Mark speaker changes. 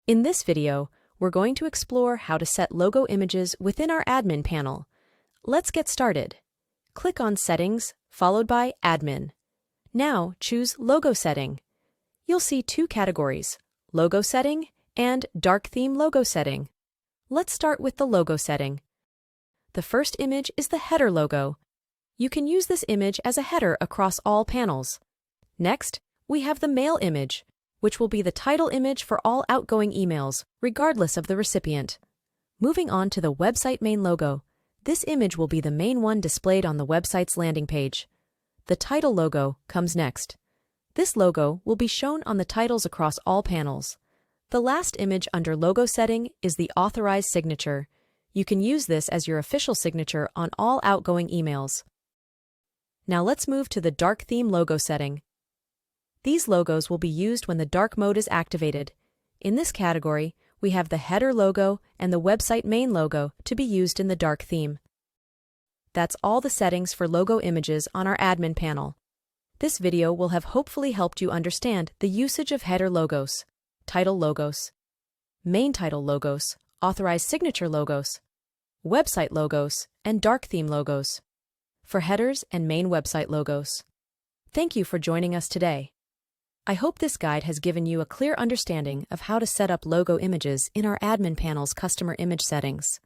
Speaker 1: In this video, we're going to explore how to set logo images within our admin panel. Let's get started. Click on Settings, followed by Admin. Now choose Logo Setting. You'll see two categories, Logo Setting and Dark Theme Logo Setting. Let's start with the logo setting. The first image is the header logo. You can use this image as a header across all panels. Next, we have the mail image, which will be the title image for all outgoing emails, regardless of the recipient. Moving on to the website main logo, this image will be the main one displayed on the website's landing page. The title logo comes next. This logo will be shown on the titles across all panels. The last image under logo setting is the authorized signature. You can use this as your official signature on all outgoing emails. Now let's move to the dark theme logo setting. These logos will be used when the dark mode is activated. In this category, we have the header logo and the website main logo to be used in the dark theme. That's all the settings for logo images on our admin panel. This video will have hopefully helped you understand the usage of header logos, title logos, main title logos, authorized signature logos, website logos, and dark theme logos for headers and main website logos. Thank you for joining us today. I hope this guide has given you a clear understanding of how to set up logo images in our admin panel's customer image settings.